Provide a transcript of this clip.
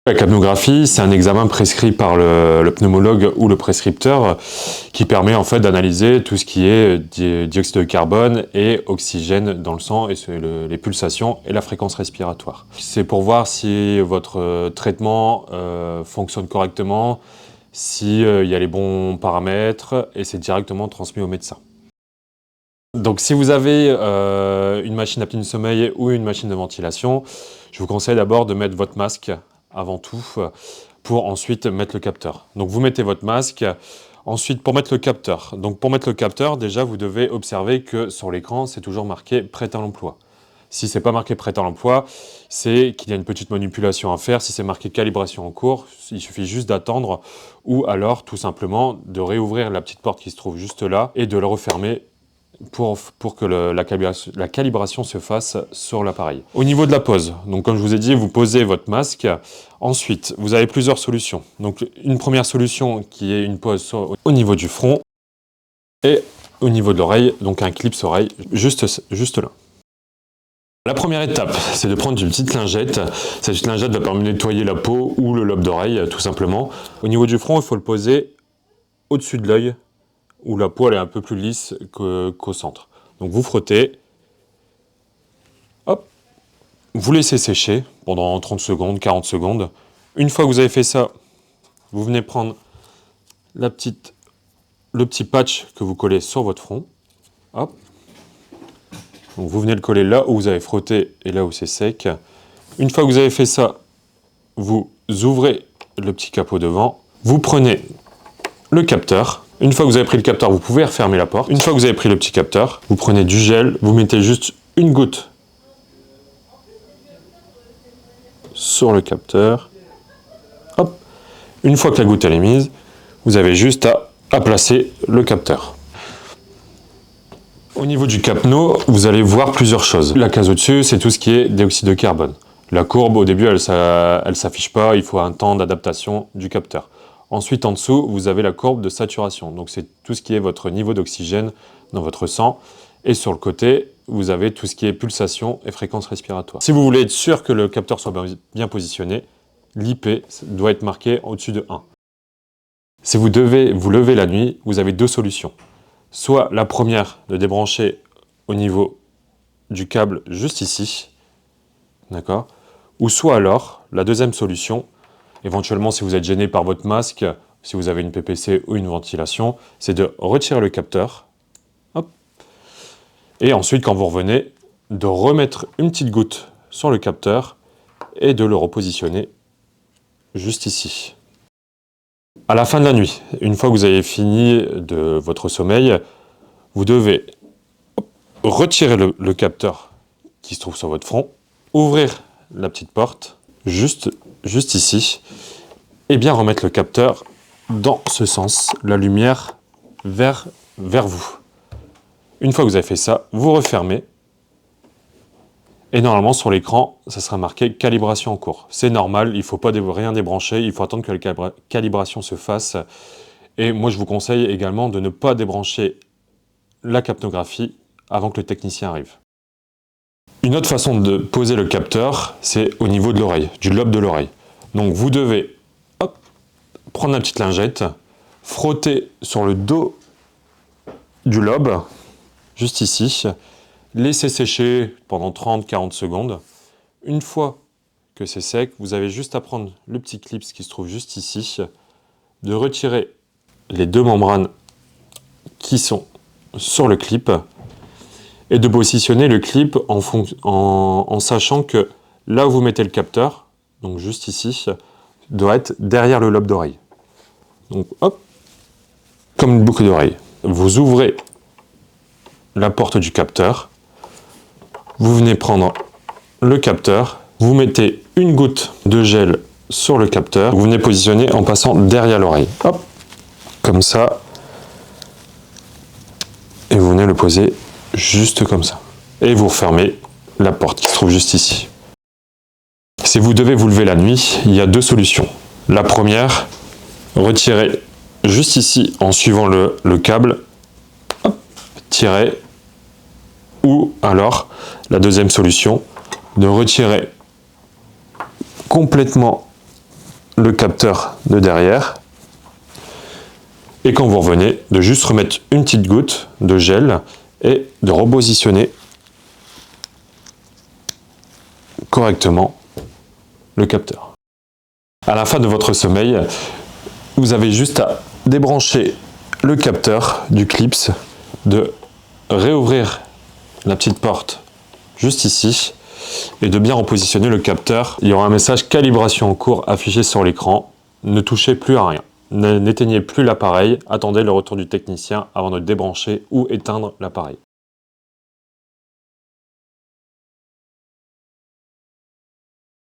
La capnographie, c'est un examen prescrit par le pneumologue ou le prescripteur qui permet en fait d'analyser tout ce qui est dioxyde de carbone et oxygène dans le sang, et les pulsations et la fréquence respiratoire. C'est pour voir si votre traitement fonctionne correctement, s'il y a les bons paramètres, et c'est directement transmis au médecin. Donc si vous avez une machine d'apnée du sommeil ou une machine de ventilation, je vous conseille d'abord de mettre votre masque avant tout, pour ensuite mettre le capteur. Donc vous mettez votre masque, ensuite pour mettre le capteur. Donc pour mettre le capteur, déjà vous devez observer que sur l'écran, c'est toujours marqué prêt à l'emploi. Si c'est pas marqué prêt à l'emploi, c'est qu'il y a une petite manipulation à faire. Si c'est marqué calibration en cours, il suffit juste d'attendre, ou alors tout simplement de réouvrir la petite porte qui se trouve juste là et de le refermer pour que la calibration se fasse sur l'appareil. Au niveau de la pose, donc comme je vous ai dit, vous posez votre masque. Ensuite, vous avez plusieurs solutions. Donc une première solution qui est une pose au niveau du front et au niveau de l'oreille, donc un clip oreille juste là. La première étape, c'est de prendre une petite lingette. Cette petite lingette va permettre de nettoyer la peau ou le lobe d'oreille, tout simplement. Au niveau du front, il faut le poser au-dessus de l'œil, où la peau elle est un peu plus lisse qu'au centre. Donc vous frottez, hop, vous laissez sécher pendant 30 secondes, 40 secondes. Une fois que vous avez fait ça, vous venez prendre le petit patch que vous collez sur votre front. Hop. Donc vous venez le coller là où vous avez frotté et là où c'est sec. Une fois que vous avez fait ça, vous ouvrez le petit capot devant, vous prenez le capteur. Une fois que vous avez pris le capteur, vous pouvez refermer la porte. Une fois que vous avez pris le petit capteur, vous prenez du gel, vous mettez juste une goutte sur le capteur. Hop. Une fois que la goutte elle est mise, vous avez juste à placer le capteur. Au niveau du capno, vous allez voir plusieurs choses. La case au-dessus, c'est tout ce qui est dioxyde de carbone. La courbe, au début, elle ne s'affiche pas, il faut un temps d'adaptation du capteur. Ensuite, en dessous, vous avez la courbe de saturation. Donc, c'est tout ce qui est votre niveau d'oxygène dans votre sang. Et sur le côté, vous avez tout ce qui est pulsation et fréquence respiratoire. Si vous voulez être sûr que le capteur soit bien positionné, l'IP doit être marqué au-dessus de 1. Si vous devez vous lever la nuit, vous avez deux solutions. Soit la première, de débrancher au niveau du câble juste ici, d'accord ? Ou soit alors, la deuxième solution, éventuellement si vous êtes gêné par votre masque, si vous avez une PPC ou une ventilation, c'est de retirer le capteur, hop, et ensuite quand vous revenez, de remettre une petite goutte sur le capteur et de le repositionner juste ici. À la fin de la nuit, une fois que vous avez fini de votre sommeil, vous devez retirer le capteur qui se trouve sur votre front, ouvrir la petite porte, juste ici, et bien remettre le capteur dans ce sens, la lumière vers vous. Une fois que vous avez fait ça, vous refermez, et normalement sur l'écran, ça sera marqué calibration en cours. C'est normal, il ne faut pas rien débrancher, il faut attendre que la calibration se fasse. Et moi je vous conseille également de ne pas débrancher la capnographie avant que le technicien arrive. Une autre façon de poser le capteur, c'est au niveau de l'oreille, du lobe de l'oreille. Donc vous devez prendre la petite lingette, frotter sur le dos du lobe, juste ici, laisser sécher pendant 30-40 secondes. Une fois que c'est sec, vous avez juste à prendre le petit clip qui se trouve juste ici, de retirer les deux membranes qui sont sur le clip et de positionner le clip en sachant que là où vous mettez le capteur, donc juste ici, doit être derrière le lobe d'oreille. Donc hop, comme une boucle d'oreille. Vous ouvrez la porte du capteur, vous venez prendre le capteur, vous mettez une goutte de gel sur le capteur, vous venez positionner en passant derrière l'oreille. Hop, comme ça. Et vous venez le poser juste comme ça. Et vous refermez la porte qui se trouve juste ici. Si vous devez vous lever la nuit, il y a deux solutions. La première, retirez juste ici en suivant le câble, hop, tirez. Ou alors, la deuxième solution, de retirer complètement le capteur de derrière. Et quand vous revenez, de juste remettre une petite goutte de gel et de repositionner correctement le capteur. À la fin de votre sommeil, vous avez juste à débrancher le capteur du clips, de réouvrir la petite porte juste ici et de bien repositionner le capteur. Il y aura un message calibration en cours affiché sur l'écran. Ne touchez plus à rien. N'éteignez plus l'appareil. Attendez le retour du technicien avant de débrancher ou éteindre l'appareil.